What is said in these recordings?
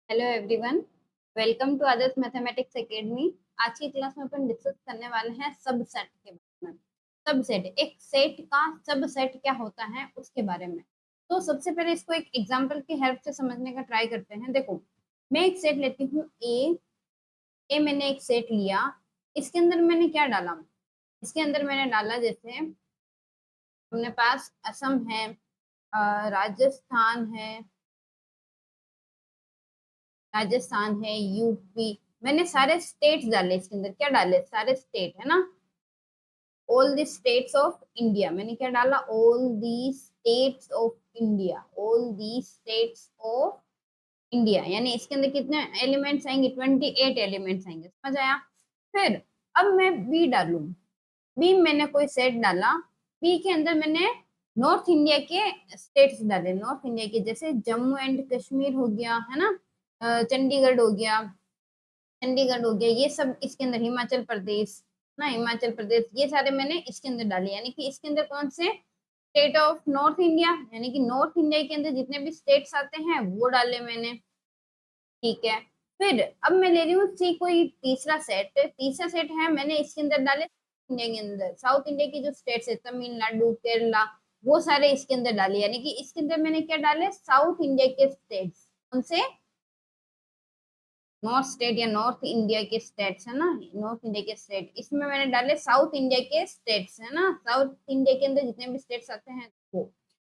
Hello everyone, welcome to Adarsh mathematics academy. आज की class में अपन डिस्कस करने वाले हैं सबसेट के बारे में। सबसेट, एक सेट का सबसेट क्या होता है उसके बारे में। तो सबसे पहले इसको एक एग्जांपल की हेल्प से समझने का ट्राई करते हैं। देखो, मैं एक सेट लेती हूँ ए मैंने एक सेट लिया। इसके अंदर मैंने क्या डाला? इसके अंदर मैंने डाला, जैसे अपने पास असम है, राजस्थान है, यूपी। मैंने सारे स्टेट्स डाले इसके अंदर। क्या डाले? सारे स्टेट है ना। All the states of India. मैंने क्या डाला? All the states of India. All the states of India, यानी इसके अंदर कितने एलिमेंट्स आएंगे? 28 एलिमेंट्स आएंगे। समझ आया? फिर अब मैं बी डालू। बी मैंने कोई सेट डाला। बी के अंदर मैंने नॉर्थ इंडिया के स्टेट्स डाले। नॉर्थ इंडिया के जैसे जम्मू एंड कश्मीर हो गया, है ना, चंडीगढ़ हो गया, ये सब इसके अंदर, हिमाचल प्रदेश ना, हिमाचल प्रदेश, ये सारे मैंने इसके अंदर डाले। यानी कि इसके अंदर कौन से? स्टेट ऑफ नॉर्थ इंडिया, यानी कि नॉर्थ इंडिया के अंदर जितने भी स्टेट्स आते हैं वो डाले मैंने। ठीक है। फिर अब मैं ले रही हूँ सी, कोई तीसरा सेट। तीसरा सेट है, मैंने इसके अंदर डाले इंडिया के अंदर साउथ इंडिया की जो स्टेट्स है, तमिलनाडु, केरला, वो सारे इसके अंदर डाले। यानी कि इसके अंदर मैंने क्या डाले? साउथ इंडिया के स्टेट्स। कौन से? नॉर्थ स्टेट या नॉर्थ इंडिया के स्टेट्स है ना, नॉर्थ इंडिया के स्टेट। इसमें मैंने डाले साउथ इंडिया के स्टेट्स, है ना, साउथ इंडिया के अंदर जितने भी स्टेट्स आते हैं वो।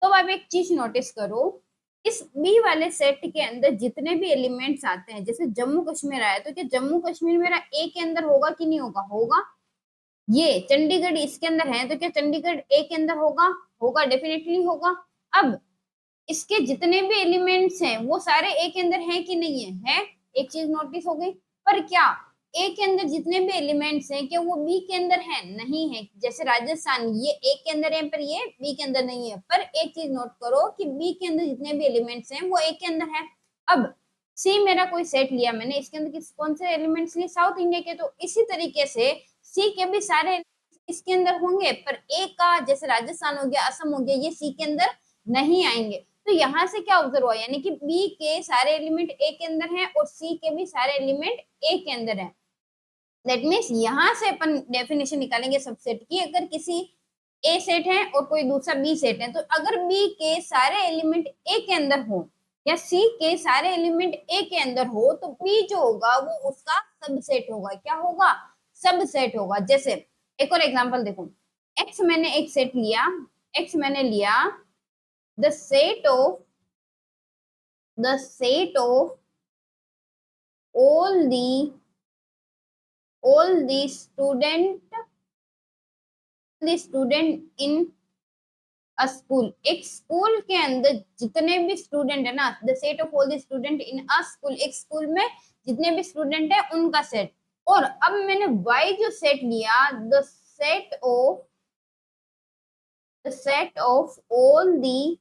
तो अब एक चीज नोटिस करो, इस बी वाले सेट के अंदर जितने भी एलिमेंट्स आते हैं, जैसे जम्मू कश्मीर आया, तो क्या जम्मू कश्मीर मेरा ए के अंदर होगा कि नहीं होगा? होगा। ये चंडीगढ़ इसके अंदर है, तो क्या चंडीगढ़ ए के अंदर होगा? होगा, डेफिनेटली होगा। अब इसके जितने भी एलिमेंट्स हैं वो सारे ए के अंदर हैं कि नहीं है? एक चीज नोटिस हो गई। पर क्या ए के अंदर जितने भी एलिमेंट्स हैं क्या वो बी के अंदर है? नहीं है। जैसे राजस्थान, ये ए के अंदर है पर ये बी के अंदर नहीं है। पर एक चीज नोट करो कि बी के अंदर जितने भी एलिमेंट्स हैं वो ए के अंदर है। अब सी मेरा कोई सेट लिया मैंने, इसके अंदर कौन से एलिमेंट्स लिए? साउथ इंडिया के। तो इसी तरीके से सी के भी सारे इसके अंदर होंगे, पर ए का, जैसे राजस्थान हो गया, असम हो गया, ये सी के अंदर नहीं आएंगे। तो यहाँ से क्या ऑब्जर्व हुआ? यानी कि बी के सारे एलिमेंट ए के अंदर हैं और सी के भी सारे एलिमेंट ए के अंदर हैं। दैट मीन्स यहाँ से अपन डेफिनेशन निकालेंगे सबसेट की। अगर किसी ए सेट है और कोई दूसरा बी सेट है, तो अगर बी के सारे एलिमेंट ए के अंदर हो या सी के सारे एलिमेंट ए के अंदर हो, तो बी जो होगा वो उसका सबसेट होगा। क्या होगा? सबसेट होगा। जैसे एक और एग्जांपल देखो, एक्स मैंने एक सेट लिया। एक्स मैंने लिया the set of the set of all the student in a school। एक स्कूल के अंदर जितने भी स्टूडेंट है ना, the set of all the student in a school, एक स्कूल में जितने भी स्टूडेंट है उनका सेट। और अब मैंने वाई जो सेट लिया, the set of all the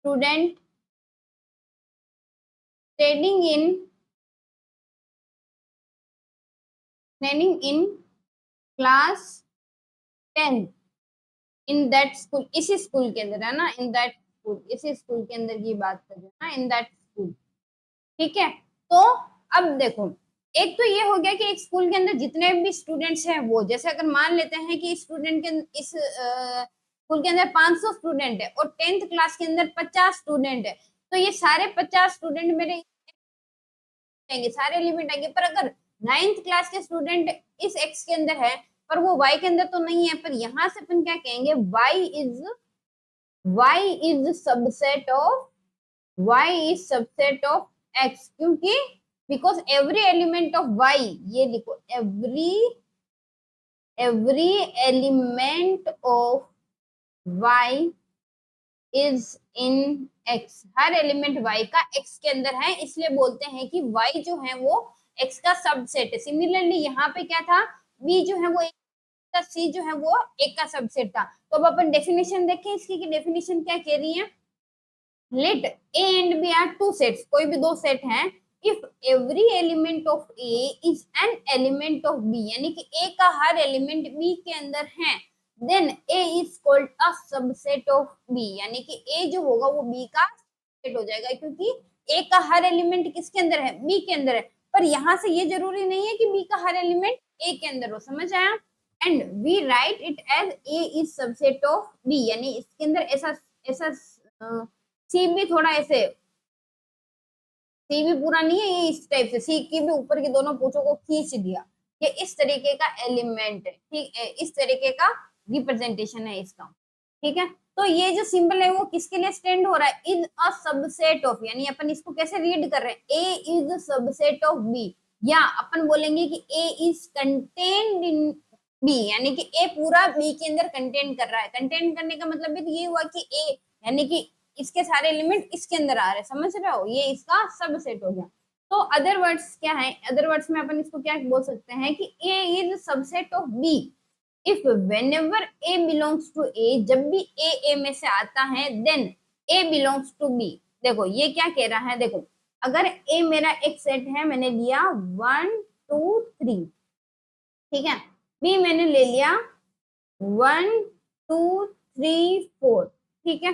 student studying in class 10 in that school. इसी स्कूल के अंदर है ना, इन दैट स्कूल, इसी स्कूल के अंदर की बात कर रहे हैं ना, इन दैट स्कूल। ठीक है। तो अब देखो, एक तो ये हो गया कि एक स्कूल के अंदर जितने भी स्टूडेंट्स हैं वो, जैसे अगर मान लेते हैं कि स्टूडेंट के इस स्कूल के अंदर 500 स्टूडेंट है और 10th क्लास के अंदर 50 स्टूडेंट है, तो ये सारे 50 स्टूडेंट मेरे आएंगे, सारे एलिमेंट आएंगे। पर अगर 9th क्लास के स्टूडेंट इस एक्स के अंदर है पर वो वाई के अंदर तो नहीं है, पर यहाँ से अपन क्या कहेंगे? y is subset of x, क्योंकि because every element of y, ये लिखो, every element of y is in x। Her element y का x के अंदर है, इसलिए बोलते हैं कि y जो है वो x का सबसेट है। सिमिलरली यहाँ पे क्या था? b जो है वो c जो है वो एक का सबसेट था। तो अब अपन डेफिनेशन देखें इसकी, कि डेफिनेशन क्या कह रही है। Let a and b are two sets, कोई भी दो सेट हैं। If every element of a is an element of b, यानी कि a का हर एलिमेंट b के अंदर है, then a is called a subset of b, यानी कि a जो होगा वो b का सेट हो जाएगा, क्योंकि ए का हर एलिमेंट किसके अंदर है, बी के अंदर है, पर यहाँ से ये जरूरी नहीं है कि बी का हर एलिमेंट ए के अंदर हो, समझ आया। And we write it as A is subset of B, यानी इसके अंदर ऐसा ऐसा सी भी थोड़ा ऐसे, सी भी पूरा नहीं है, ये इस टाइप से सी की भी ऊपर के दोनों पूछों को खींच दिया, ये इस तरीके का एलिमेंट है, ठीक है, इस तरीके का रिप्रेजेंटेशन है इसका, ठीक है। तो ये जो सिंबल है वो किसके लिए स्टैंड हो रहा है, इज अ सबसेट ऑफ, यानी अपन इसको कैसे रीड कर रहे हैं, ए इज सबसेट ऑफ बी, या अपन बोलेंगे कि A is contained in B, यानी कि ए पूरा बी के अंदर कंटेन कर रहा है। कंटेन करने का मतलब भी तो ये हुआ कि ए यानी कि इसके सारे एलिमेंट इसके अंदर आ रहे हैं, समझ रहे हो, ये इसका सबसेट हो गया। तो अदर वर्ड्स क्या है, अदर वर्ड्स में अपन इसको क्या बोल सकते हैं कि A is subset of B if whenever A belongs to A, जब भी ए में से आता है then A belongs to B. देखो ये क्या कह रहा है, देखो अगर ए मेरा एक सेट है, मैंने लिया 1 2 3, ठीक है, बी मैंने ले लिया 1 2 3 4, ठीक है।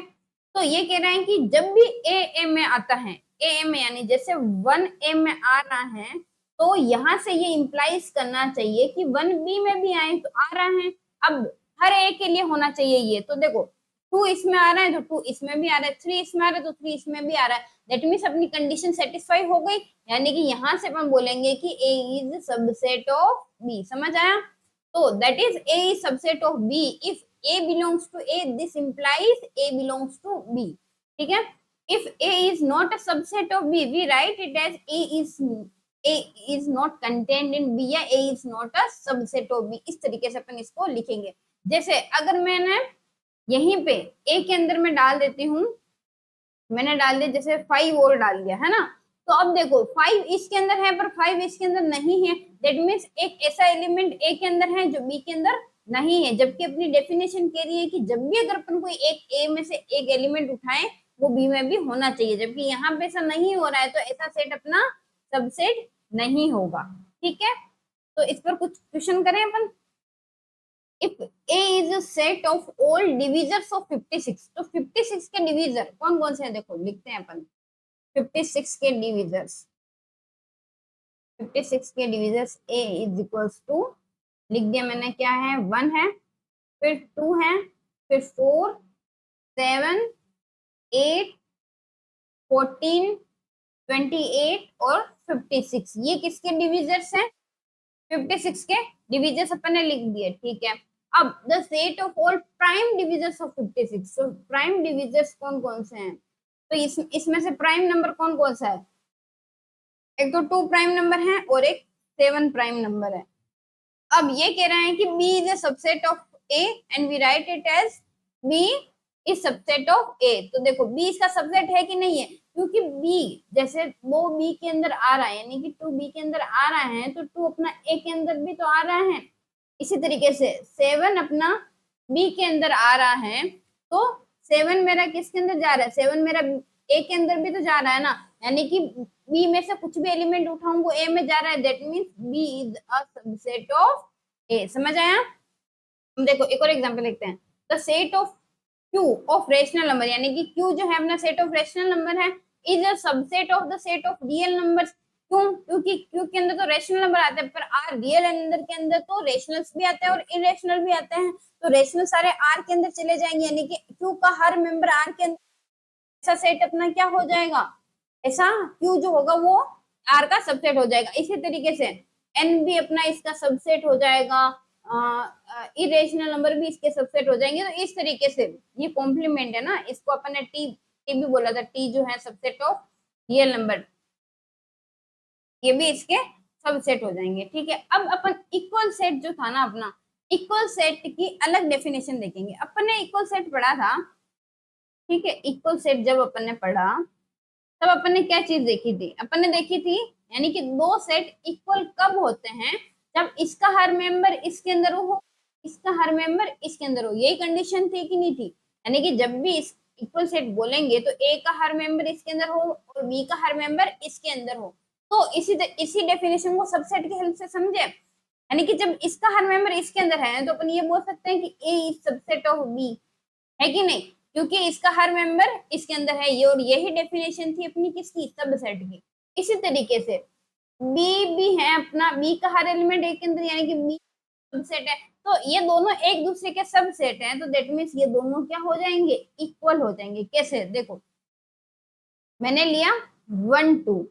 तो ये कह रहा है कि जब भी ए में आता है, ए में यानी जैसे 1 ए में आ रहा है, तो यहाँ से ये इंप्लाइज करना चाहिए कि 1 बी में भी आए तो आ रहा है। अब हर ए के लिए होना चाहिए ये, तो देखो 2 इसमें आ रहा है तो 2 इसमें भी आ रहा है, 3 इसमें आ रहा है तो 3 इसमें भी आ रहा है, दैट मीन्स अपनी कंडीशन सेटिस्फाई हो गई, यानी कि यहाँ से अपन बोलेंगे कि A is subset of B, समझ आया। तो that is A is subset of B if A belongs to A, this implies A belongs to B, ठीक है। If A is not a subset of B, we write it as A is not contained in B या A is not a subset of B, इस तरीके से अपन इसको लिखेंगे। जैसे अगर मैंने यहीं पे A के अंदर में डाल देती हूँ, मैंने डाल दिया जैसे 5 और डाल दिया है ना, तो अब देखो 5 इसके अंदर है पर 5 इसके अंदर नहीं है, दैट मीन्स एक ऐसा एलिमेंट ए के अंदर है जो बी के अंदर नहीं है, जबकि अपनी डेफिनेशन कह रही है कि जब भी अगर अपन कोई एक ए में से एक एलिमेंट उठाए वो बी में भी होना चाहिए, जबकि यहाँ पे ऐसा नहीं हो रहा है, तो ऐसा सेट अपना सबसेट नहीं होगा, ठीक है। तो इस पर कुछ क्वेश्चन करें अपन। If A is a set of all divisors of 56, तो 56 के डिवीजर कौन कौन से हैं, देखो लिखते हैं अपन 56 के डिवीजर्स, 56 के डिवीजर्स A इज इक्वल्स टू, लिख दिया मैंने, क्या है 1 है, फिर 2 है, फिर 4 7 8 14 28 और 56, ये किसके डिवीजर्स हैं, 56 के डिवीजर्स अपन ने लिख दिए, ठीक है। अब the set of all prime divisors of 56, तो प्राइम डिवीजर्स कौन कौन से हैं, तो इसमें से प्राइम नंबर कौन कौन सा है, एक तो 2 प्राइम नंबर है और एक 7 प्राइम नंबर है। अब ये कह रहा है कि B is a subset of A and we write it as B is subset of A, तो देखो B इसका सबसेट है कि नहीं है, क्योंकि B जैसे वो B के अंदर आ रहा है, यानी कि 2 B के अंदर आ रहा है, तो 2 अपना A के अंदर भी तो आ रहा है, इसी तरीके से 7 अपना B के अंदर आ रहा है, तो 7 मेरा किसके अंदर जा रहा है, 7 मेरा A के अंदर भी तो जा रहा है ना, यानी कि B में से कुछ भी एलिमेंट उठाऊं वो A में जा रहा है, that means B is a subset of A, समझ आया। हम देखो एक और एग्जांपल लिखते हैं, the set of Q of rational number, यानी कि Q जो है अपना सेट ऑफ रेशनल नंबर है, is a subset of the set of real numbers, क्यों, क्योंकि Q के अंदर तो रेशनल नंबर आते हैं, पर R रियल नंबर के अंदर तो रेशनल्स भी आते हैं और इरेशनल भी आते हैं, तो रेशनल सारे R के अंदर चले जाएंगे, यानी कि Q का हर मेंबर R के अंदर, ऐसा सेट अपना क्या हो जाएगा, ऐसा Q जो होगा वो R का सबसेट हो जाएगा। इसी तरीके से N भी अपना इसका सबसेट हो जाएगा, इरेशनल नंबर भी इसके सबसेट हो जाएंगे, तो इस तरीके से ये कॉम्प्लीमेंट है ना, इसको अपन ने टी भी बोला था, टी जो है सबसेट ऑफ रियल नंबर, ये भी इसके सबसेट हो जाएंगे, ठीक है। अब अपन इक्वल सेट जो था ना अपना, इक्वल सेट की अलग डेफिनेशन देखेंगे। अपन ने इक्वल सेट पढ़ा था, ठीक है, इक्वल सेट जब अपन ने पढ़ा तब अपन ने क्या चीज देखी थी, अपन ने देखी थी यानी कि दो सेट इक्वल कब होते हैं, जब इसका हर मेंबर इसके अंदर हो, इसका हर मेंबर इसके अंदर हो, यही कंडीशन थी कि नहीं थी, यानी कि जब भी इस इक्वल सेट बोलेंगे तो ए का हर मेंबर इसके अंदर हो और बी का हर मेंबर इसके अंदर हो, तो इसी डेफिनेशन को सबसेट की हेल्प से समझे, यानी कि जब इसका हर मेंबर इसके अंदर है तो अपन ये बोल सकते हैं कि A is subset of B, है कि नहीं, क्योंकि इसका हर मेंबर इसके अंदर है। ये और यही डेफिनेशन थी अपनी किसकी, सबसेट की। इसी तरीके से बी भी है अपना, बी का हर एलिमेंट ए के अंदर, यानी कि बी सबसेट है। तो ये दोनों एक दूसरे के सबसेट हैं, तो दैट मीन्स ये दोनों क्या हो जाएंगे, इक्वल हो जाएंगे। कैसे, देखो मैंने लिया 1 2,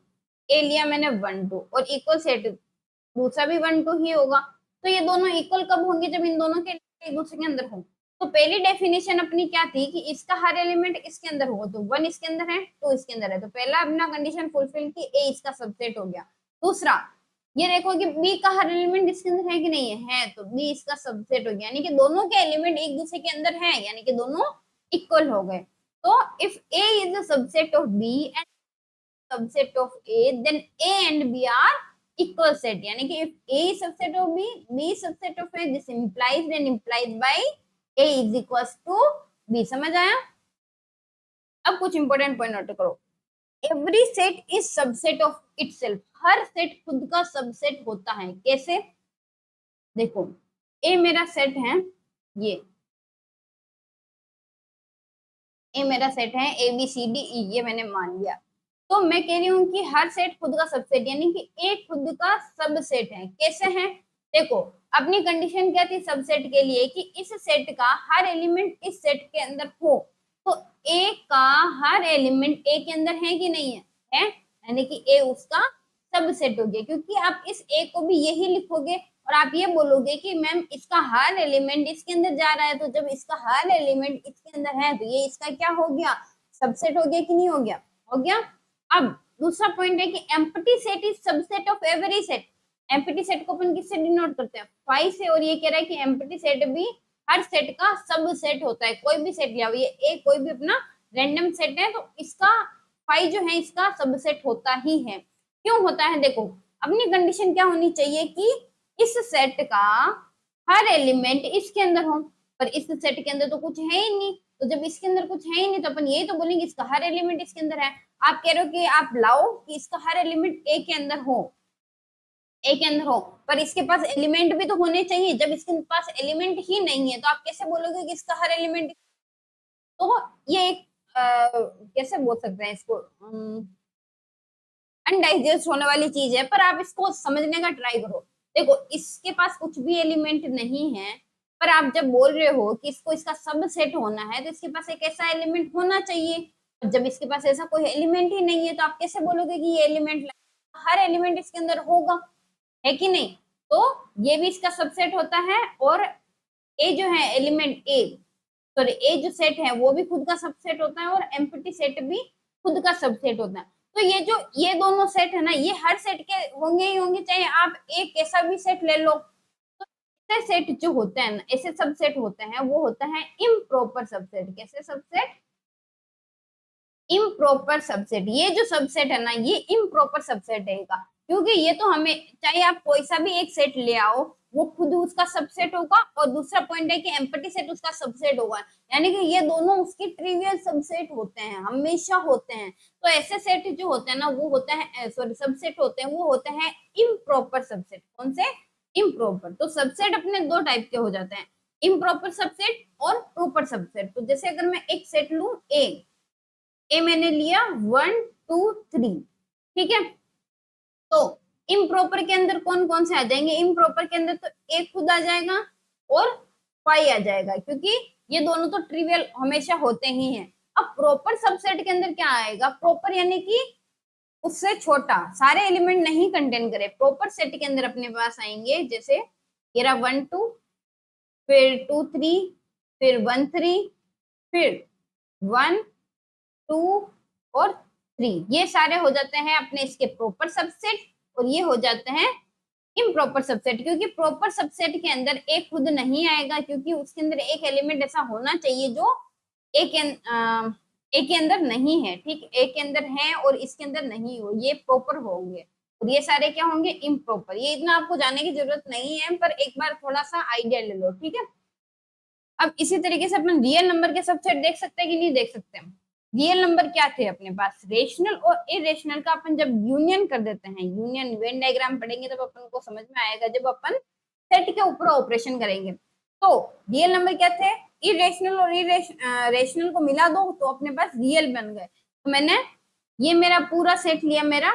ए लिया मैंने 1 2, और इक्वल सेट दूसरा भी 1 2 ही होगा। तो ये दोनों इक्वल कब होंगे, जब इन दोनों के एक दूसरे के अंदर हो। तो पहली डेफिनेशन अपनी क्या थी कि इसका हर एलिमेंट इसके अंदर होगा, तो 1 इसके अंदर है, 2 इसके अंदर है, तो पहला अपना कंडीशन फुलफिल की, ए इसका सबसेट हो गया। दूसरा ये देखो कि बी का हर एलिमेंट इसके अंदर है कि नहीं है, तो बी इसका सबसेट हो गया, यानी कि दोनों के एलिमेंट एक दूसरे के अंदर हैं, यानी कि दोनों इक्वल हो गए। तो if A is the subset of B and subset of A, then A and B are equal set, यानी कि if A is subset of b, b is subset of a, this implies and implied by a is equals to b। समझ आया? अब कुछ important point note करो। Every set is subset of itself, her set खुद का subset होता है। कैसे, देखो ए मेरा सेट है, ये मेरा सेट है ए बी सी डी ई, ये मैंने मान लिया। तो मैं कह रही हूँ कि हर सेट खुद का सबसेट, यानी कि ए खुद का सबसेट है। कैसे है, देखो अपनी कंडीशन क्या थी सबसेट के लिए कि इस सेट का हर एलिमेंट इस सेट के अंदर हो। तो ए का हर एलिमेंट ए के अंदर है कि नहीं है, यानी कि ए उसका सबसेट हो गया। क्योंकि आप इस ए को भी यही लिखोगे और आप ये बोलोगे कि मैम इसका हर एलिमेंट इसके अंदर जा रहा है, तो जब इसका हर एलिमेंट इसके अंदर है तो ये इसका क्या हो गया, सबसेट हो गया कि नहीं हो गया, हो गया। अब दूसरा पॉइंट है कि empty set is subset of every set. Empty set को अपन किससे डिनोट करते हैं, फाइव से, और ये कह रहा है कि एम्प्टी सेट भी हर सेट का सबसेट होता है। कोई भी सेट लिया, ये ए कोई भी अपना रैंडम सेट है, तो इसका फाइव जो है इसका सबसेट होता ही है। क्यों होता है, देखो अपनी कंडीशन क्या होनी चाहिए कि इस सेट का हर एलिमेंट इसके अंदर हो, पर इस सेट के अंदर तो कुछ है ही नहीं। तो जब इसके अंदर कुछ है ही नहीं तो अपन यही तो बोलेंगे इसका हर एलिमेंट इसके अंदर है। आप कह रहे हो कि आप लाओ कि इसका हर एलिमेंट ए के अंदर हो, ए के अंदर हो, पर इसके पास एलिमेंट भी तो होने चाहिए। जब इसके पास एलिमेंट ही नहीं है तो आप कैसे बोलोगे कि इसका हर एलिमेंट। तो ये एक कैसे बोल सकते हैं इसको, अनडाइजेस्ट होने वाली चीज है, पर आप इसको समझने का ट्राई करो। देखो इसके पास कुछ भी एलिमेंट नहीं है, पर आप जब बोल रहे हो कि इसको इसका सबसेट होना है तो इसके पास एक ऐसा एलिमेंट होना चाहिए। जब इसके पास ऐसा कोई एलिमेंट ही नहीं है तो आप कैसे बोलोगे कि ये एलिमेंट, हर एलिमेंट इसके अंदर होगा, है कि नहीं। तो ये भी इसका सबसेट होता है, और ए जो है एलिमेंट ए, सॉरी ए जो सेट है वो भी खुद का सबसेट होता है, और एम्प्टी सेट भी खुद का सबसेट होता है। तो ये जो ये दोनों सेट है ना, ये हर सेट के होंगे ही होंगे, चाहे आप एक कैसा भी सेट ले लो। तो ऐसे सेट जो होते हैं ना, ऐसे सबसेट होते हैं, वो होता है इम्प्रॉपर सबसेट। कैसे सबसेट, इम्प्रॉपर सबसेट। ये जो सबसेट है ना, ये इम्प्रॉपर सबसेट है का, क्योंकि ये तो हमें, चाहे आप कोई सा भी एक सेट ले आओ वो खुद उसका सबसेट होगा, और दूसरा पॉइंट है कि एम्प्टी सेट उसका सबसेट होगा, यानी कि ये दोनों उसके ट्रिवियल सबसेट होते हैं, हमेशा होते हैं। तो ऐसे सेट जो होते हैं ना, वो होते हैं, सॉरी सबसेट होते हैं, वो होते हैं इम्प्रॉपर सबसेट। कौन से, इम्प्रॉपर। तो सबसेट अपने दो टाइप के हो जाते हैं, इम्प्रॉपर सबसेट और प्रॉपर सबसेट। तो जैसे अगर मैं एक सेट लू ए मैंने लिया 1 2 3, ठीक है। तो इम्प्रॉपर के अंदर कौन कौन से आ जाएंगे, इम्प्रॉपर के अंदर तो ए खुद आ जाएगा और फाइव आ जाएगा, क्योंकि ये दोनों तो ट्रिवियल हमेशा होते ही हैं। अब प्रॉपर सबसेट के अंदर क्या आएगा, प्रॉपर यानी कि उससे छोटा, सारे एलिमेंट नहीं कंटेन करे। प्रॉपर सेट के अंदर अपने पास आएंगे, जैसे ये रहा 1 2, फिर 2 3, फिर 1 3, फिर 1 2 और 3, ये सारे हो जाते हैं अपने इसके प्रॉपर सबसेट, और ये हो जाते हैं इम्प्रॉपर सबसेट। क्योंकि प्रॉपर सबसेट के अंदर एक खुद नहीं आएगा, क्योंकि उसके अंदर एक एलिमेंट ऐसा होना चाहिए जो एक के अंदर नहीं है, ठीक, एक के अंदर है और इसके अंदर नहीं हो, ये प्रॉपर होंगे, और ये सारे क्या होंगे, इम्प्रॉपर। ये इतना आपको जानने की जरूरत नहीं है, पर एक बार थोड़ा सा आइडिया ले लो, ठीक है। अब इसी तरीके से अपन रियल नंबर के सबसेट देख सकते हैं कि नहीं देख सकते हैं। रियल नंबर क्या थे अपने पास, रेशनल और इरेशनल का अपन जब यूनियन कर देते हैं, यूनियन वेन डायग्राम पढ़ेंगे तब अपन को समझ में आएगा, जब अपन सेट के ऊपर ऑपरेशन करेंगे। तो रियल नंबर क्या थे, इरेशनल और रेशनल को मिला दो तो अपने पास रियल बन गए। तो मैंने ये मेरा पूरा सेट लिया मेरा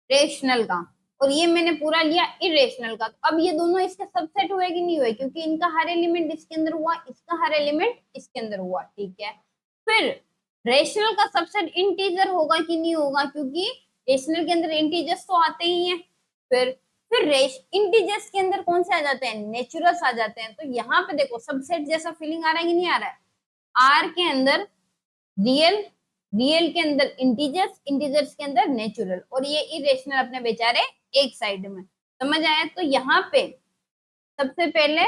रेशनल का, और ये मैंने पूरा लिया इरेशनल का। तो अब ये दोनों इसके सबसेट हुए कि नहीं हुए, क्योंकि इनका हर एलिमेंट इसके अंदर हुआ, इसका हर एलिमेंट इसके अंदर हुआ, ठीक है। फिर रेशनल का सबसेट इंटीजर होगा कि नहीं होगा, क्योंकि रेशनल के अंदर इंटीजर्स तो आते ही हैं। फिर रेश इंटीजर्स के अंदर कौन से आ जाते हैं, नेचुरल्स आ जाते हैं। तो यहाँ पे देखो सबसेट जैसा फीलिंग आ रहा है कि नहीं आ रहा है। आर के अंदर रियल, रियल के अंदर इंटीजर्स, इंटीजर्स के अंदर नेचुरल, और ये इरेशनल अपने बेचारे एक साइड में। समझ आया। तो यहाँ पे सबसे पहले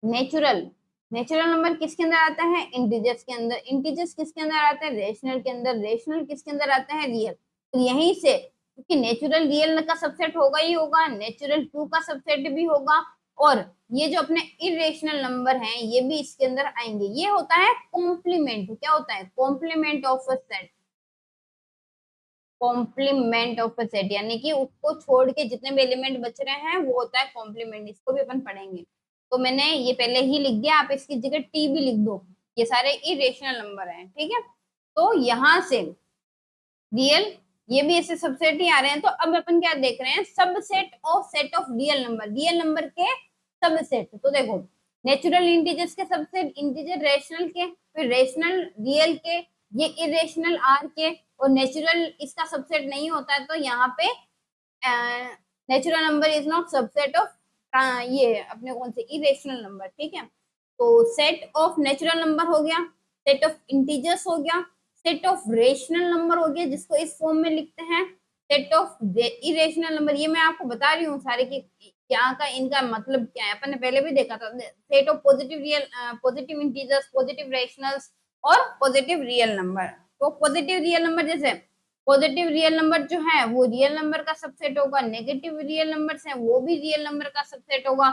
नेचुरल, नेचुरल नंबर किसके अंदर आता है, इंटीजर्स के अंदर। इंटीजर्स किसके अंदर आते हैं, रेशनल के अंदर। रेशनल किसके अंदर आते हैं, रियल। तो यहीं से, क्योंकि नेचुरल रियल का सबसेट होगा ही होगा, नेचुरल टू का सबसेट भी होगा, और ये जो अपने इरेशनल नंबर हैं ये भी इसके अंदर आएंगे। ये होता है कॉम्प्लीमेंट। क्या होता है, complement of a set. Complement of a set यानी कि उसको छोड़ के जितने भी एलिमेंट बच रहे हैं वो होता है कॉम्प्लीमेंट। इसको भी अपन पढ़ेंगे। तो मैंने ये पहले ही लिख दिया, आप इसकी जगह टी भी लिख दो। ये सारे इरेशनल नंबर हैं, ठीक है। तो यहाँ से रियल, ये भी ऐसे सबसेट ही आ रहे हैं। तो अब अपन क्या देख रहे हैं, subset of set of real number, real number के सबसेट। तो देखो नेचुरल इंटीजर्स के सबसेट, इंटीजर रेशनल के, फिर रेशनल रियल के, ये इरेशनल आर के, और नेचुरल इसका सबसेट नहीं होता है। तो यहाँ पे natural number is not subset of ये अपने कौन से इरेशनल नंबर, ठीक है। तो सेट ऑफ नेचुरल नंबर हो गया, सेट ऑफ इंटीजर्स हो गया, सेट ऑफ रेशनल नंबर हो गया जिसको इस फॉर्म में लिखते हैं, सेट ऑफ इरेशनल नंबर। ये मैं आपको बता रही हूँ सारे की क्या का इनका मतलब क्या है, अपन ने पहले भी देखा था। Set of positive real, positive integers, positive rationals और पॉजिटिव रियल नंबर। तो पॉजिटिव रियल नंबर, जैसे पॉजिटिव रियल नंबर जो है वो रियल नंबर का सबसेट होगा, नेगेटिव रियल नंबर्स हैं वो भी रियल नंबर का सबसेट होगा,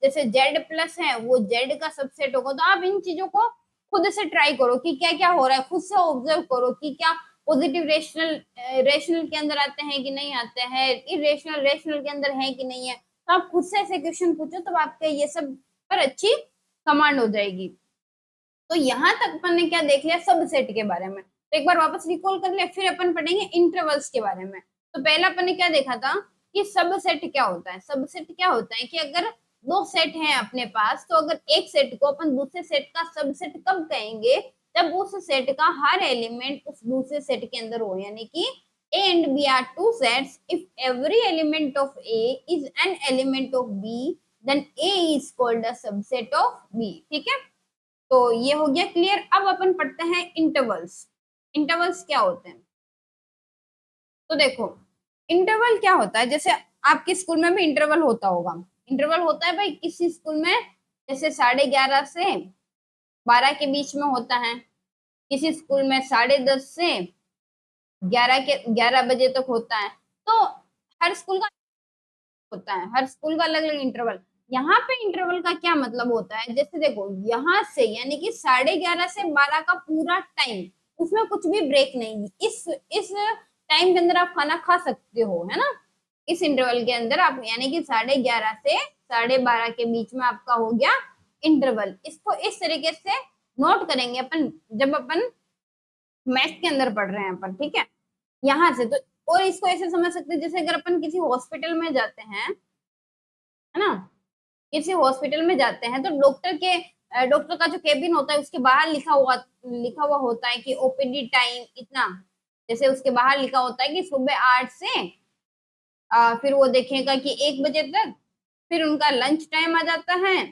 जैसे जेड प्लस है वो जेड का सबसेट होगा। तो आप इन चीजों को खुद से ट्राई करो कि क्या क्या हो रहा है, खुद से ऑब्जर्व करो कि क्या पॉजिटिव रेशनल रेशनल के अंदर आते हैं कि नहीं आते हैं, इरेशनल रेशनल के अंदर है कि नहीं है। तो आप खुद से ऐसे क्वेश्चन पूछो तो आपके ये सब पर अच्छी कमांड हो जाएगी। तो यहाँ तक अपन ने क्या देख लिया, सबसेट के बारे में। तो एक बार वापस रिकॉल कर ले, फिर अपन पढ़ेंगे इंटरवल्स के बारे में। तो पहला अपन ने क्या देखा था कि सबसेट क्या होता है। सबसेट क्या होता है कि अगर दो सेट हैं अपने पास, तो अगर एक सेट को अपन दूसरे सेट का सबसेट कब कहेंगे, जब उस सेट का हर एलिमेंट उस दूसरे सेट के अंदर हो, यानी कि A and B are two sets. If every element of A is an element of B, then A is called a subset of B. ठीक है। तो ये हो गया क्लियर। अब अपन पढ़ते हैं इंटरवल्स। इंटरवल्स क्या होते हैं, तो देखो इंटरवल क्या होता है, जैसे आपके स्कूल में भी इंटरवल होता होगा। इंटरवल होता है भाई किसी स्कूल में, जैसे 11:30 से 12 के बीच में होता है, किसी स्कूल में 10:30 से 11 बजे तक होता है। तो हर स्कूल का होता है, हर स्कूल का अलग अलग इंटरवल। यहाँ पे इंटरवल का क्या मतलब होता है, जैसे देखो यहाँ से यानी कि 11:30 से 12 का पूरा टाइम, उसमें कुछ भी ब्रेक नहीं। इस टाइम के अंदर आप खाना खा सकते हो, है ना। इस इंटरवल के अंदर आप यानी कि 11:30 से 12:30 के बीच में आपका हो गया इंटरवल। इसको इस तरीके से नोट करेंगे अपन जब अपन मैथ के अंदर पढ़ रहे हैं अपन, ठीक है। यहाँ से तो, और इसको ऐसे समझ सकते हैं जैसे अगर अपन किसी हॉस्पिटल में जाते हैं, है ना, किसी हॉस्पिटल में जाते हैं तो डॉक्टर का जो केबिन होता है उसके बाहर लिखा हुआ होता है कि ओपीडी टाइम इतना। जैसे उसके बाहर लिखा होता है कि सुबह 8 से फिर वो देखेगा कि 1 बजे तक, फिर उनका लंच टाइम आ जाता है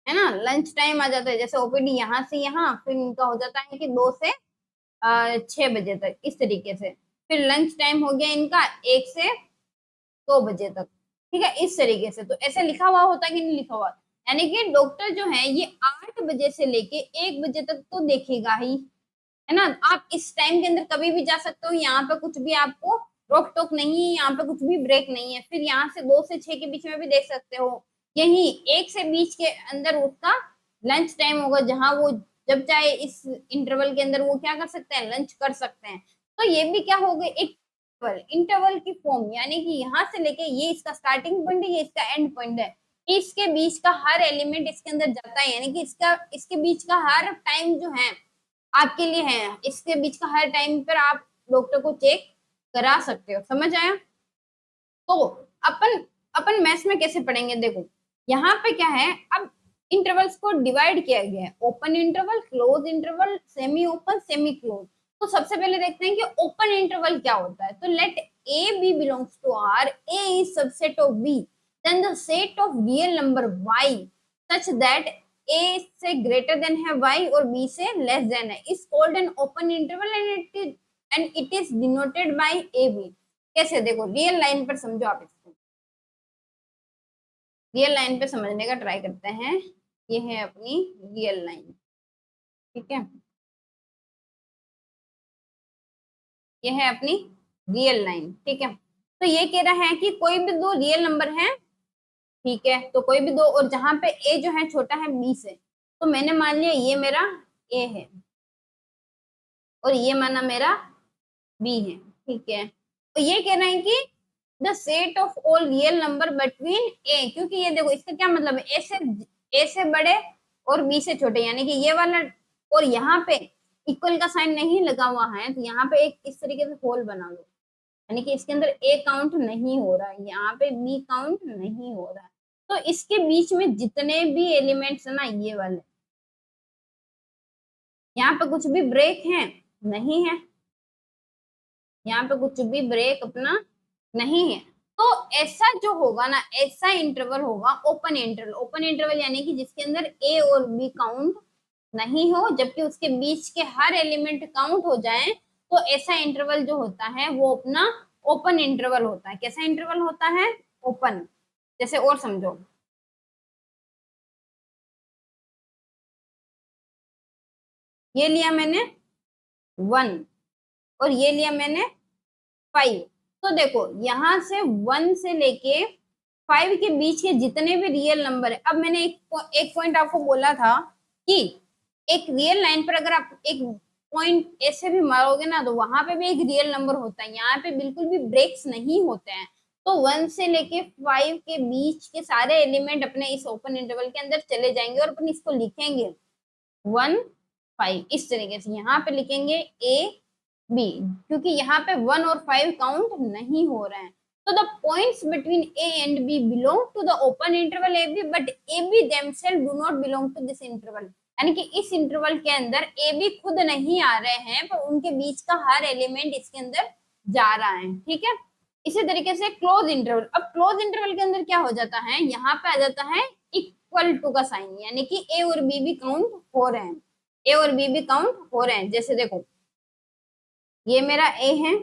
ना, लंच टाइम आ जाता है। जैसे ओपीडी यहाँ से यहाँ, फिर उनका हो जाता है कि 2 से 6 बजे तक, इस तरीके से। फिर लंच टाइम हो गया इनका 1 से 2 बजे तक, ठीक है, इस तरीके से। तो ऐसे लिखा हुआ होता है कि नहीं लिखा हुआ, यानी कि डॉक्टर जो है ये 8 बजे से लेके 1 बजे तक तो देखेगा ही, है ना। आप इस टाइम के अंदर कभी भी जा सकते हो, यहाँ पे कुछ भी आपको रोक टोक नहीं है, यहाँ पे कुछ भी ब्रेक नहीं है। फिर यहाँ से 2 से 6 के बीच में भी देख सकते हो, यही 1 से 20 के अंदर उसका लंच टाइम होगा, जहां वो जब चाहे इस इंटरवल के अंदर वो क्या कर सकते हैं, लंच कर सकते हैं। तो ये भी क्या हो गई, एक इंटरवल की फॉर्म, यानी कि यहाँ से लेके ये इसका स्टार्टिंग पॉइंट है, ये इसका एंड पॉइंट है। इसके बीच का हर एलिमेंट इसके अंदर जाता है, यानी कि इसके बीच का हर टाइम जो है आपके लिए है, इसके बीच का हर टाइम पर आप डॉक्टर को चेक करा सकते हो। समझ आया? तो अपन अपन मैथ्स में कैसे पढ़ेंगे, देखो यहाँ पे क्या है, अब इंटरवल्स को डिवाइड किया गया है, open interval, close interval, semi open, semi close. तो सबसे पहले देखते हैं कि ओपन इंटरवल क्या होता है। तो let A B belongs to R, A is subset of B, then the set of real number y such that a से ग्रेटर देन है y और b से लेस देन है is called an open interval and it is denoted by A B. कैसे, देखो real line पर समझो, आप इसको रियल लाइन पे समझने का ट्राई करते हैं। ये है अपनी रियल लाइन, ठीक है, ये है अपनी रियल लाइन, ठीक है। तो ये कह रहा है कि कोई भी दो रियल नंबर हैं, ठीक है, तो कोई भी दो, और जहां पे ए जो है छोटा है बी से, तो मैंने मान लिया ये मेरा ए है और ये माना मेरा बी है, ठीक है। तो ये कह रहे हैं कि the set of all real number between A, क्योंकि ये देखो इसका क्या मतलब है, ए से बड़े और बी से छोटे, यानी कि ये वाला, और यहाँ पे इक्वल का साइन नहीं लगा हुआ है, तो यहाँ पे एक इस तरीके से होल बना लो, यानी कि इसके अंदर ए काउंट नहीं हो रहा है, यहाँ पे बी काउंट नहीं हो रहा है। तो इसके बीच में जितने भी एलिमेंट्स है ना, ये वाले, यहाँ पे कुछ भी ब्रेक है नहीं है, यहाँ पे कुछ भी ब्रेक अपना नहीं है। तो ऐसा जो होगा ना, ऐसा इंटरवल होगा ओपन इंटरवल। ओपन इंटरवल यानी कि जिसके अंदर ए और बी काउंट नहीं हो, जबकि उसके बीच के हर एलिमेंट काउंट हो जाए, तो ऐसा इंटरवल जो होता है वो अपना ओपन इंटरवल होता है। कैसा इंटरवल होता है? ओपन। जैसे और समझो, ये लिया मैंने 1 और ये लिया मैंने 5। तो देखो यहाँ से 1 से लेके 5 के बीच के जितने भी रियल नंबर है, अब मैंने एक पॉइंट आपको बोला था कि एक रियल लाइन पर अगर आप एक पॉइंट ऐसे भी मारोगे ना, तो वहां पे भी एक रियल नंबर होता है, यहाँ पे बिल्कुल भी ब्रेक्स नहीं होते हैं। तो 1 से लेके 5 के बीच के सारे एलिमेंट अपने इस ओपन इंटरवल के अंदर चले जाएंगे और अपन इसको लिखेंगे 1 5 इस तरीके से, यहाँ पे लिखेंगे ए बी, क्योंकि यहाँ पे 1 और 5 काउंट नहीं हो रहे हैं। तो the points between A and B belong to the open interval A B, but A B themself do not belong to this interval, यानी कि इस इंटरवल के अंदर ए बी खुद नहीं आ रहे हैं, पर उनके बीच का हर एलिमेंट इसके अंदर जा रहा है, ठीक है। इसी तरीके से क्लोज इंटरवल, अब क्लोज इंटरवल के अंदर क्या हो जाता है, यहाँ पे आ जाता है इक्वल टू का साइन, यानी कि ए और बी भी काउंट हो रहे हैं, ए और बी भी काउंट हो रहे हैं। जैसे देखो ये मेरा ए है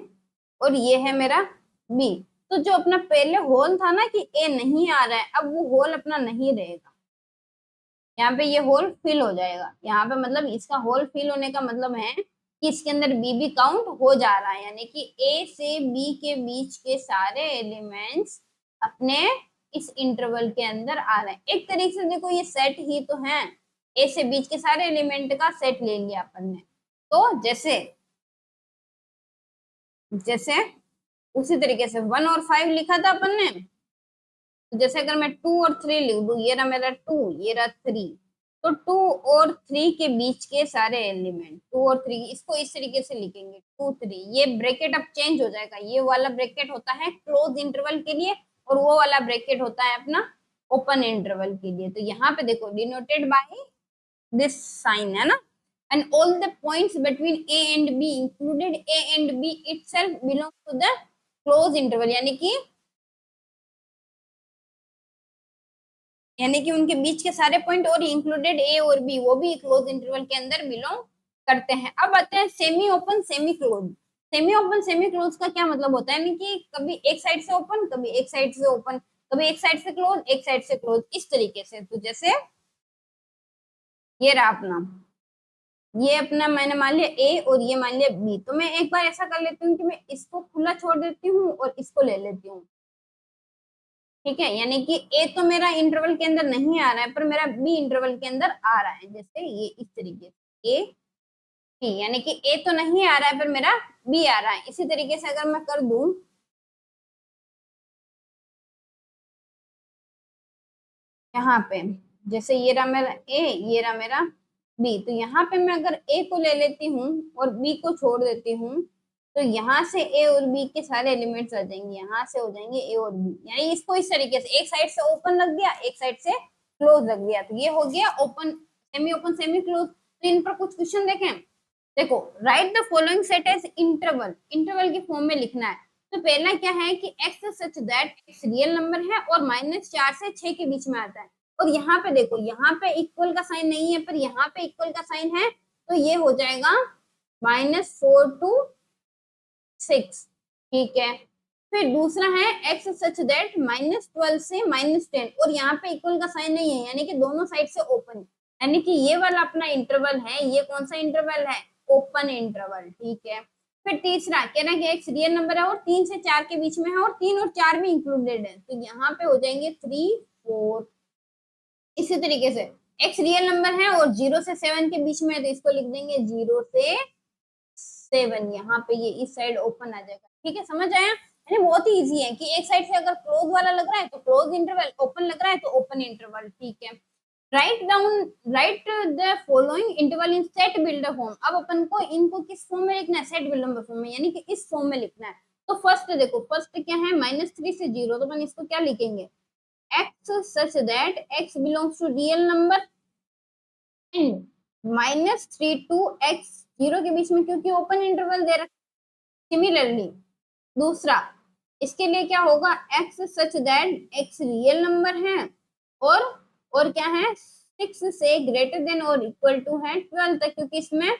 और ये है मेरा बी, तो जो अपना पहले होल था ना कि ए नहीं आ रहा है, अब वो होल अपना नहीं रहेगा, यहाँ पे ये होल फिल हो जाएगा। यहाँ पे मतलब इसका होल फिल होने का मतलब है कि इसके अंदर बी भी काउंट हो जा रहा है, यानी कि ए से बी के बीच के सारे एलिमेंट्स अपने इस इंटरवल के अंदर आ रहे हैं। एक तरीके से देखो ये सेट ही तो है, ए से बीच के सारे एलिमेंट का सेट ले लिया अपन ने। तो जैसे जैसे उसी तरीके से 1 और 5 लिखा था अपन ने, तो जैसे अगर मैं 2 और 3 लिख दू, ये रहा मेरा 2, ये रहा 3, तो 2 और 3 के बीच के सारे एलिमेंट 2 और 3, इसको इस तरीके से लिखेंगे 2 3, ये ब्रैकेट अब चेंज हो जाएगा, ये वाला ब्रैकेट होता है क्लोज इंटरवल के लिए और वो वाला ब्रैकेट होता है अपना ओपन इंटरवल के लिए। तो यहाँ पे देखो डिनोटेड बाय दिस साइन है ना, and all the points between a and b included a and b itself belong to the close interval, यानी कि उनके बीच के सारे पॉइंट और इंक्लूडेड ए और बी वो भी क्लोज इंटरवल के अंदर बिलोंग करते हैं। अब आते हैं semi open semi close. Semi open semi close का क्या मतलब होता है, यानी कि कभी एक साइड से ओपन, कभी एक साइड से ओपन, कभी एक साइड से क्लोज, एक साइड से क्लोज, इस तरीके से। तो जैसे ये रहा अपना, ये अपना मैंने मान लिया ए और ये मान लिया बी, तो मैं एक बार ऐसा कर लेती हूँ कि मैं इसको खुला छोड़ देती हूँ और इसको ले लेती हूँ, ठीक है, यानी कि ए तो मेरा इंटरवल के अंदर नहीं आ रहा है पर मेरा बी इंटरवल के अंदर आ रहा है, जैसे ये इस तरीके से ए बी, यानी कि ए तो नहीं आ रहा है पर मेरा बी आ रहा है। इसी तरीके से अगर मैं कर दूं यहाँ पे जैसे ये रहा मेरा ए, ये रहा मेरा बी, तो यहाँ पे मैं अगर ए को ले लेती हूँ और बी को छोड़ देती हूँ, तो यहाँ से ए और बी के सारे एलिमेंट्स आ जाएंगे, यहाँ से हो जाएंगे ए और बी। यानी इसको इस तरीके से एक साइड से ओपन रख दिया, एक साइड से क्लोज रख दिया, तो ये हो गया ओपन सेमी क्लोज। तो इन पर कुछ क्वेश्चन देखें। देखो, write the following set as interval, interval की फॉर्म में लिखना है। तो पहला क्या है कि X such that X real number है और -4 से 6 के बीच में आता है। और यहाँ पे देखो, यहाँ पे इक्वल का साइन नहीं है, पर यहाँ पे इक्वल का साइन है, तो ये हो जाएगा -4 to 6। ठीक है, फिर दूसरा है एक्स सच दैट -12 से -10, और यहाँ पे इक्वल का साइन नहीं है, यानी कि दोनों साइड से ओपन, यानी कि ये वाला अपना इंटरवल है। ये कौन सा इंटरवल है? Open interval. ठीक है, फिर तीसरा कह रहा है कि एक्स रियल नंबर है और 3 से 4 के बीच में है, और 3 और 4 भी इंक्लूडेड है, तो यहाँ पे हो जाएंगे 3 4। इसी तरीके से एक्स रियल नंबर है और 0 से 7 के बीच में है, तो इसको लिख देंगे 0 से 7। यहाँ पे ये इस साइड ओपन आ जाएगा। ठीक है, समझ आया? यानी बहुत ही इजी है कि एक साइड से अगर क्लोज वाला लग रहा है तो क्लोज इंटरवल, ओपन लग रहा है तो ओपन इंटरवल। ठीक है, right the following interval in set builder form. अब अपन को इनको किस फॉर्म में लिखना है? सेट बिल्डर फॉर्म में, यानी कि इस फॉर्म में लिखना है। तो फर्स्ट देखो, फर्स्ट क्या है? -3 से 0, तो अपन इसको क्या लिखेंगे? x such that x belongs to real number and -3 to x 0 के बीच में, क्योंकि ओपन इंटरवल दे रखा। सिमिलरली दूसरा, इसके लिए क्या होगा? x such that x real number है और क्या है? 6 से ग्रेटर देन और इक्वल टू है 12 तक, क्योंकि इसमें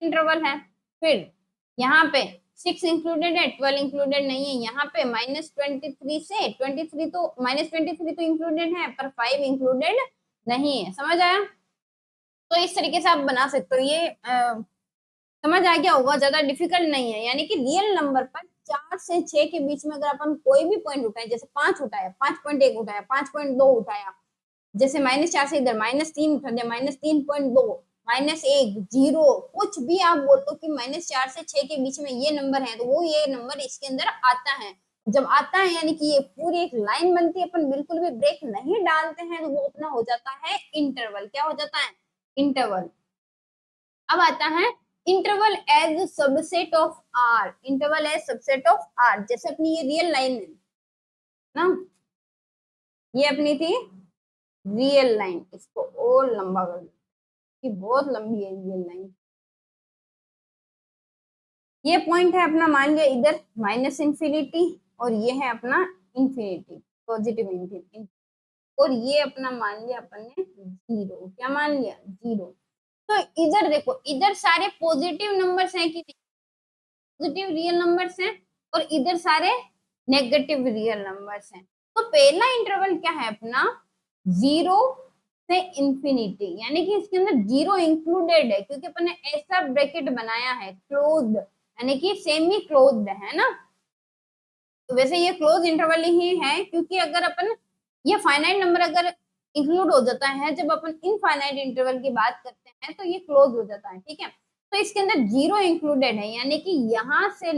इंटरवल है। फिर यहाँ पे 6 इंक्लूडेड है, 12 इंक्लूडेड नहीं है। यहाँ पे -23 से 23, तो -23 तो इंक्लूडेड है, पर 5 इंक्लूडेड नहीं है। समझ आया? तो इस तरीके से आप बना सकते हो। ये समझ आ गया होगा, ज्यादा डिफिकल्ट नहीं है। यानी कि रियल नंबर पर 4 से 6 के बीच में अगर अपन कोई भी पॉइंट उठाए, जैसे 5 उठाया, 5.1 उठाया, 5.2 उठाया, जैसे -4 से इधर -3 उठा दिया, -3.2, -1, 0, कुछ भी आप बोलो कि -4 से 6 के बीच में ये नंबर है, तो वो ये नंबर इसके अंदर आता है। जब आता है यानी कि ये पूरी एक लाइन बनती है, अपन बिल्कुल भी ब्रेक नहीं डालते हैं, तो वो अपना हो जाता है इंटरवल। क्या हो जाता है? इंटरवल। अब आता है interval as subset of R. Interval as subset of R, जैसे अपनी ये रियल लाइन है ना, ये अपनी थी रियल लाइन, इसको और लंबा कर दो कि बहुत लंबी है रियल लाइन। ये पॉइंट है अपना, मान लिया इधर -इंफिनिटी, और ये है अपना इंफिनिटी, पॉजिटिव इंफिनिटी, और ये अपना मान लिया अपन ने 0। क्या मान लिया? 0। तो इधर देखो, इधर सारे पॉजिटिव नंबर्स हैं कि पॉजिटिव रियल नंबर्स हैं, और इधर सारे नेगेटिव रियल नंबर्स हैं। तो पहला इंटरवल क्या है अपना? 0 से इंफिनिटी, यानी कि इसके अंदर 0 इंक्लूडेड है, क्योंकि अपन ने ऐसा ब्रैकेट बनाया है क्लोज्ड, यानी कि सेमी क्लोज्ड है ना। तो वैसे ये क्लोज इंटरवल ही है, क्योंकि अगर अपन ये फाइनाइट नंबर अगर इंक्लूड हो जाता है, जब अपन इनफाइनाइट इंटरवल की बात करते हैं, तो ये क्लोज हो जाता है। ठीक है, तो इसके अंदर 0 इंक्लूडेड है, यानी कि यहां से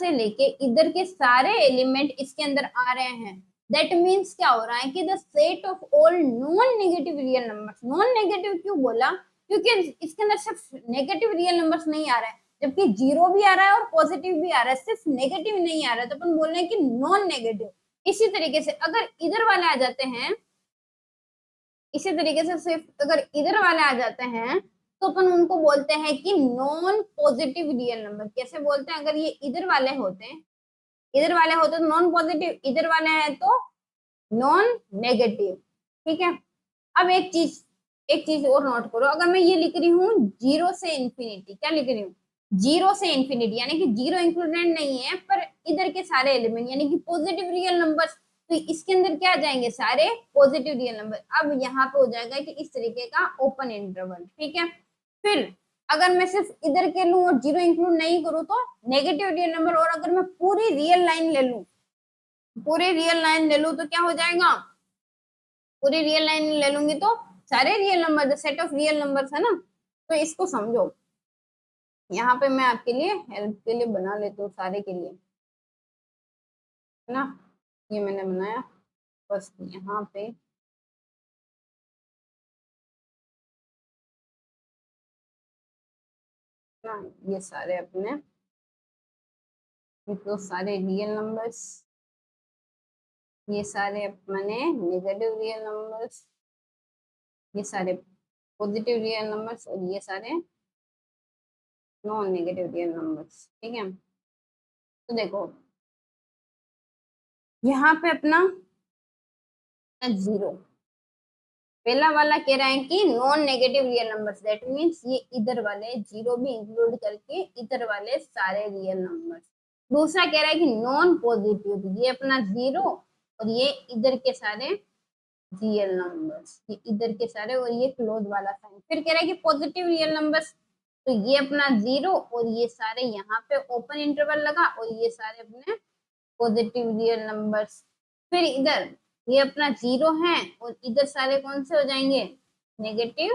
लेके इधर के सारे एलिमेंट इसके अंदर आ रहे हैं। दैट मीन्स क्या हो रहा है कि the set of all non negative real numbers. Non negative क्यों बोला? क्योंकि इसके अंदर सिर्फ नेगेटिव रियल नंबर्स नहीं आ रहा है, जबकि 0 भी आ रहा है और पॉजिटिव भी आ रहा है, सिर्फ नेगेटिव नहीं आ रहा है, तो अपन बोल रहे हैं कि नॉन नेगेटिव। इसी तरीके से अगर इधर वाले आ जाते हैं, इसी तरीके से सिर्फ अगर इधर वाले आ जाते हैं, तो अपन उनको बोलते हैं कि नॉन पॉजिटिव रियल नंबर। कैसे बोलते हैं? अगर ये इधर वाले होते, इधर वाले होते तो नॉन पॉजिटिव, इधर वाले हैं तो नॉन नेगेटिव। ठीक है, अब एक चीज और नोट करो। अगर मैं ये लिख रही हूँ 0 से इंफिनिटी, क्या लिख रही हूँ? 0 से इंफिनिटी, यानी कि 0 इंक्लूडेड नहीं है, पर इधर के सारे एलिमेंट यानी कि पॉजिटिव रियल नंबर्स, तो इसके अंदर क्या आ जाएंगे? सारे पॉजिटिव रियल नंबर। अब यहाँ पे हो जाएगा कि इस तरीके का ओपन इंटरवल। ठीक है, फिर अगर मैं सिर्फ इधर के लूं और 0 इंक्लूड नहीं करूं, तो नेगेटिव रियल नंबर। और अगर मैं पूरी रियल लाइन ले लूं, पूरी रियल लाइन ले लूं, तो क्या हो जाएगा? पूरी रियल लाइन ले लूंगी तो सारे real number, the set of real numbers है ना। तो इसको समझो, यहाँ पे मैं आपके लिए हेल्प के लिए बना लेती हूँ सारे के लिए, है ना। ये मैंने बनाया, बस यहाँ पे ना ये सारे अपने तो सारे रियल नंबर्स, ये सारे अपने नेगेटिव रियल नंबर्स, ये सारे पॉजिटिव रियल नंबर्स और ये सारे नॉन नेगेटिव रियल नंबर्स। ठीक है, तो देखो यहाँ पे अपना जीरो, पहला वाला कह रहा है कि non negative real numbers, that means ये इधर वाले जीरो भी इंक्लूड करके इधर वाले सारे रियल नंबर्स। दूसरा कह रहा है कि नॉन पॉजिटिव, ये अपना जीरो और ये इधर के सारे रियल नंबर्स, ये इधर के सारे और ये क्लोज वाला साइन। फिर कह रहा है कि पॉजिटिव रियल नंबर्स, तो ये अपना जीरो और ये सारे यहाँ पे ओपन इंटरवल लगा और ये सारे अपने पॉजिटिव रियल नंबर्स। फिर इधर ये अपना जीरो है और इधर सारे कौन से हो जाएंगे, नेगेटिव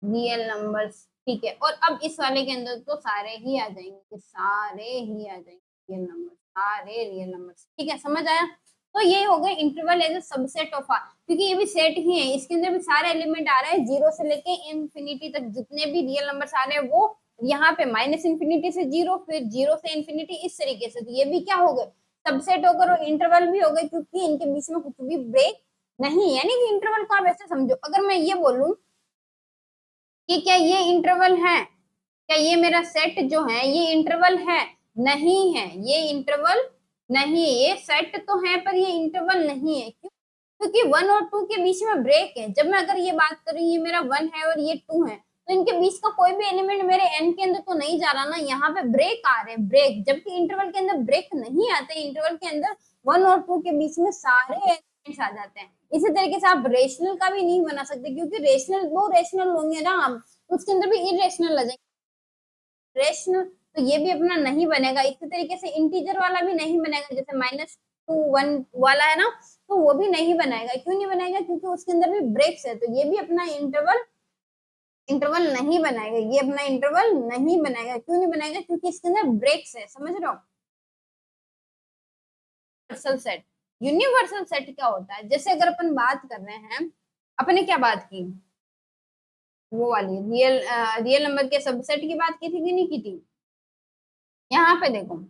रियल नंबर्स। ठीक है, और अब इस वाले के अंदर तो सारे ही आ जाएंगे, सारे ही आ जाएंगे रियल नंबर, सारे रियल नंबर्स। ठीक है, समझ आया। तो ये हो गए interval as a subset of R, क्योंकि ये भी सेट ही है, इसके अंदर भी सारे एलिमेंट आ रहे हैं, जीरो से लेके इन्फिनिटी तक जितने भी रियल नंबर्स आ रहे हैं वो यहाँ पे माइनस इन्फिनिटी से जीरो, फिर जीरो से इन्फिनिटी, इस तरीके से। तो ये भी क्या हो गए, सबसेट होकर और इंटरवल भी हो गए, क्योंकि इनके बीच में कुछ भी ब्रेक नहीं है। यानी कि इंटरवल को आप ऐसे समझो, अगर मैं ये बोलूं कि क्या ये इंटरवल है, क्या ये मेरा सेट जो है ये इंटरवल है, नहीं है, ये इंटरवल नहीं है, ये सेट तो है पर ये इंटरवल नहीं है। क्यों, क्योंकि वन और टू के बीच में ब्रेक है। जब मैं अगर ये बात करूं ये मेरा वन है और ये टू है, तो इनके बीच का कोई भी एलिमेंट मेरे एन के अंदर तो नहीं जा रहा ना, यहाँ पे ब्रेक आ रहे हैं, ब्रेक। जबकि इंटरवल के अंदर ब्रेक नहीं आते, इंटरवल के अंदर वन और टू के बीच में सारे एलिमेंट्स आ जाते हैं। इसी तरीके से आप रेशनल का भी नहीं बना सकते, क्योंकि रेशनल दो रेशनल होंगे ना, उसके अंदर भी इरेशनल आ जाएंगे, रेशनल, तो ये भी अपना नहीं बनेगा। इसी तरीके से इंटीजर वाला भी नहीं बनेगा, जैसे माइनस टू वन वाला है ना, तो वो भी नहीं बनाएगा। क्यों नहीं बनाएगा, क्योंकि उसके अंदर भी ब्रेक्स है, तो ये भी अपना इंटरवल इंटरवल नहीं बनाएगा, ये अपना इंटरवल नहीं बनाएगा। क्यों नहीं बनाएगा, क्योंकि इसके अंदर ब्रेक्स है, समझ रहे हो। यूनिवर्सल सेट, यूनिवर्सल सेट क्या होता है, जैसे अगर अपन बात कर रहे हैं, अपने क्या बात की, वो वाली रियल नंबर के सबसेट की बात की थी कि नहीं की थी। यहाँ पे देखो,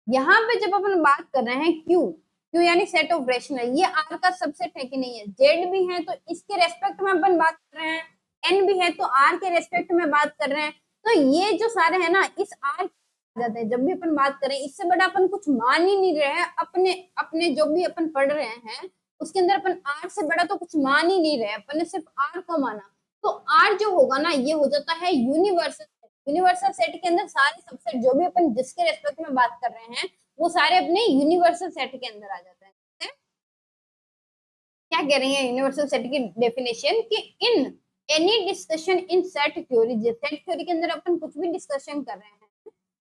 यहाँ पे जब अपन बात कर रहे हैं क्यू, क्यू यानी सेट ऑफ रेशनल, ये आर का सबसेट है कि नहीं है, जेड भी है तो इसके रेस्पेक्ट में अपन बात कर रहे हैं, एन भी है तो आर के रेस्पेक्ट में बात कर रहे हैं। तो ये जो सारे है ना, इस आर जाते हैं। जब भी अपन बात करें, इससे बड़ा अपन कुछ मान ही नहीं रहे हैं, अपने अपने जो भी अपन पढ़ रहे हैं उसके अंदर अपन आर से बड़ा तो कुछ मान ही नहीं रहे, अपन ने सिर्फ आर को माना। तो आर जो होगा ना, ये हो जाता है यूनिवर्सल। यूनिवर्सल सेट के अंदर सारे सबसेट जो भी अपन जिसके रेस्पेक्ट में बात कर रहे हैं, वो सारे अपने यूनिवर्सल सेट के अंदर आ जाते हैं। क्या कह रही है यूनिवर्सल सेट की डेफिनेशन, कि in any discussion in set theory, set theory के अंदर अपन कुछ भी डिस्कशन कर रहे हैं,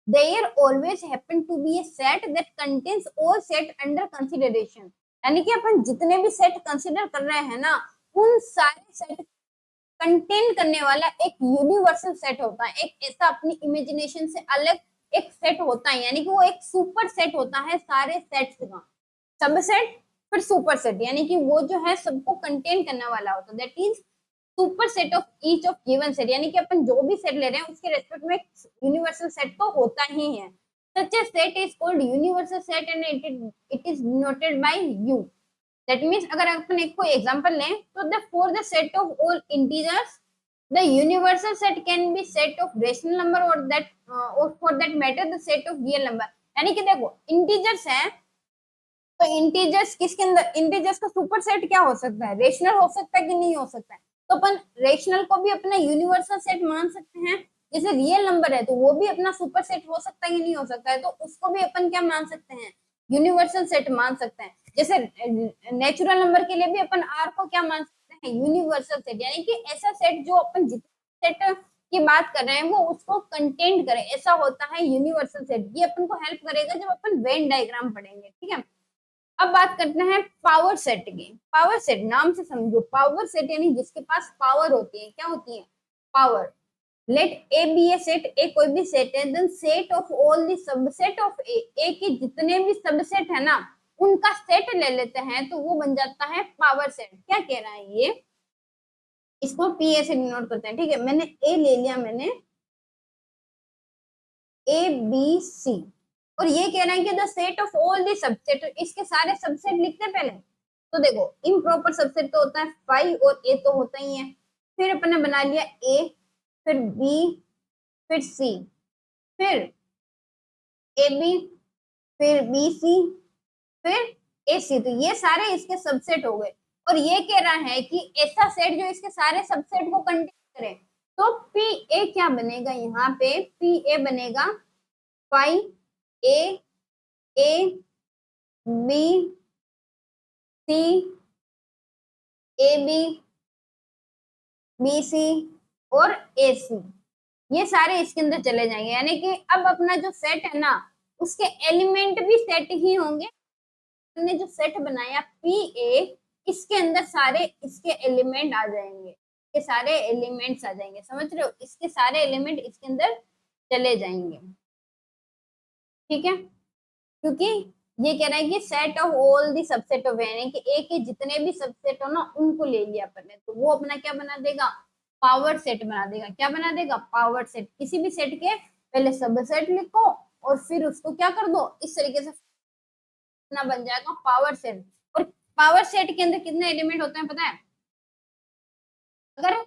there always happen to be a set that contains all set under consideration. यानी कि अपन जितने भी सेट कंसीडर कर रहे हैं ना, उन सारे सेट कंटेन करने वाला एक यूनिवर्सल सेट होता है, एक ऐसा अपनी इमेजिनेशन से अलग एक सेट होता है। यानी कि वो एक सुपर सेट होता है सारे सेट्स का, सबसेट फिर सुपर सेट, यानी कि वो जो है सबको कंटेन करने वाला होता है, that is super set of each of given set. यानी कि अपन जो भी सेट ले रहे हैं उसके रेस्पेक्ट में यूनिवर्सल सेट तो होता ही है। Such a set is called universal set and it is noted by U. That means अगर अपन एक कोई एग्जांपल लें, तो the for the set of all integers the universal set can be set of rational number और that और for that matter the set of real number. यानी कि देखो इंटीजर्स है, तो इंटीजर्स किसके अंदर, इंटीजर्स का सुपर सेट क्या हो सकता है, रेशनल हो सकता है कि नहीं हो सकता है। तो अपन रेशनल को भी अपना यूनिवर्सल सेट मान सकते हैं, जैसे रियल नंबर है तो वो भी अपना सुपर सेट हो सकता है कि नहीं हो सकता है, तो उसको भी अपन क्या मान सकते हैं, यूनिवर्सल सेट मान सकते हैं। जैसे नेचुरल नंबर के लिए भी अपन आर को क्या मान सकते हैं, यूनिवर्सल सेट। यानी कि ऐसा सेट जो अपन जितने सेट की बात कर रहे हैं वो उसको कंटेंट करे, ऐसा होता है यूनिवर्सल सेट। ये अपन को हेल्प करेगा जब अपन वेन डायग्राम पढ़ेंगे। ठीक है, अब बात करते हैं पावर सेट की। पावर सेट नाम से समझो, पावर सेट यानी जिसके पास पावर होती है, क्या होती है, power. Let A be a set, A कोई भी सेट है, then set of all the subset of A, A के जितने भी सबसेट है ना, उनका सेट ले लेते हैं तो वो बन जाता है पावर सेट। क्या कह रहा है ये, इसको पी ए से डिनोट करते हैं। ठीक है, मैंने ए ले लिया, मैंने ए बी सी, और ये कह रहा है कि the set of all the subset, इसके सारे सबसेट लिखते हैं पहले। तो देखो इम्प्रॉपर सबसेट तो होता है 5 और ए तो होता ही है। फिर अपन ने बना लिया ए, फिर बी, फिर सी, फिर ए बी, फिर बी सी, फिर ए सी। तो ये सारे इसके सबसेट हो गए। और ये कह रहा है कि ऐसा सेट जो इसके सारे सबसेट को कंटेन करे। तो पी ए क्या बनेगा, यहाँ पे पी ए बनेगा 5 A, A B C, A B, B C और ए सी, ये सारे इसके अंदर चले जाएंगे। यानी कि अब अपना जो सेट है ना, उसके एलिमेंट भी सेट ही होंगे। हमने जो सेट बनाया पी ए, इसके अंदर सारे इसके एलिमेंट आ जाएंगे, इसके सारे एलिमेंट्स आ जाएंगे। समझ रहे हो, इसके सारे एलिमेंट इसके अंदर चले जाएंगे। ठीक है, क्योंकि ये कह रहा है कि set of all the subset of, यानी कि ए के जितने भी सबसेट हो ना उनको ले लिया अपन ने, तो वो अपना क्या बना देगा, पावर सेट बना देगा। क्या बना देगा, पावर सेट। किसी भी सेट के पहले सबसेट लिखो और फिर उसको क्या कर दो, इस तरीके से अपना बन जाएगा पावर सेट। और पावर सेट के अंदर कितने एलिमेंट होते हैं पता है, अगर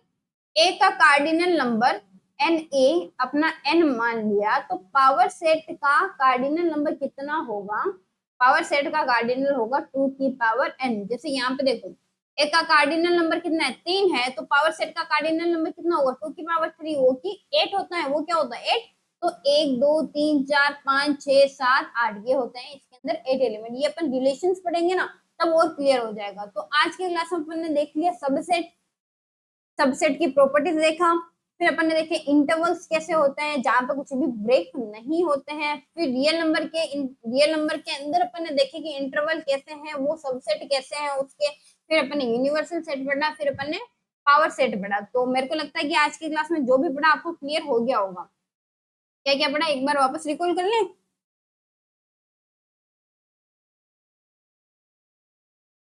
ए का कार्डिनल नंबर एन ए अपना एन मान लिया, तो पावर सेट का कार्डिनल नंबर कितना होगा, पावर सेट का कार्डिनल होगा 2 की पावर एन। जैसे यहाँ पे देखो ए का कार्डिनल नंबर कितना है, 3 है, तो पावर सेट का कार्डिनल नंबर कितना होगा, 2 की पावर 3, वो की 8 होता है। वो क्या होता है, 8। तो 1 2 3 4 5 6 7 8 ये होते हैं इसके अंदर 8 एलिमेंट। ये अपन रिलेशंस पढ़ेंगे ना तब और क्लियर हो जाएगा। तो आज के क्लास में अपन ने देख लिया सबसेट, सबसेट की प्रॉपर्टीज देखा, फिर अपन ने देखे इंटरवल्स कैसे होते हैं जहां पर कुछ भी ब्रेक नहीं होते हैं, फिर रियल नंबर के अंदर अपन ने देखे कि इंटरवल कैसे हैं, वो सबसेट कैसे हैं उसके, फिर अपन ने यूनिवर्सल सेट पढ़ा, फिर अपन ने पावर सेट पढ़ा। तो मेरे को लगता है कि आज की क्लास में जो भी पढ़ा आपको क्लियर हो गया होगा। क्या क्या पढ़ा एक बार वापस रिकॉल कर लें।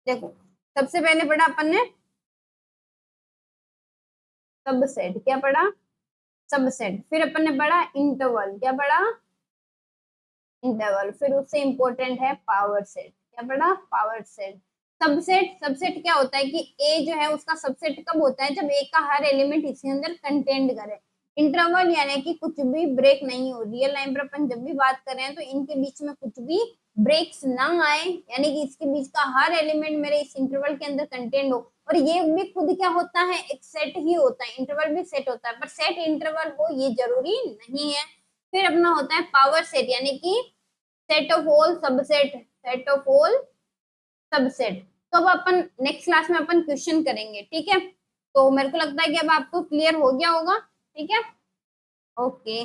देखो सबसे पहले पढ़ा अपन ने सबसेट, क्या पढ़ा, सबसेट। फिर अपन ने पढ़ा इंटरवल, क्या पढ़ा, इंटरवल। फिर उससे इंपॉर्टेंट है पावर सेट, क्या पढ़ा, पावर सेट। सबसेट, सबसेट क्या होता है कि ए जो है उसका सबसेट कब होता है, जब ए का हर एलिमेंट इसके अंदर कंटेंट करे। इंटरवल यानी कि कुछ भी ब्रेक नहीं हो। रियल लाइन पर अपन जब भी बात कर रहे हैं तो इनके बीच में कुछ भी ब्रेक्स ना आए, यानी कि इसके बीच का हर एलिमेंट मेरे इस इंटरवल के अंदर कंटेंट हो। और ये भी खुद क्या होता है, एक सेट ही होता है। इंटरवल भी सेट होता है, पर सेट इंटरवल हो ये जरूरी नहीं है। फिर अपना होता है पावर सेट, यानी कि set of all subset, set of all subset. तो अब अपन नेक्स्ट क्लास में अपन क्वेश्चन करेंगे। ठीक है, तो मेरे को लगता है कि अब आपको क्लियर हो गया होगा। ठीक है, ओके।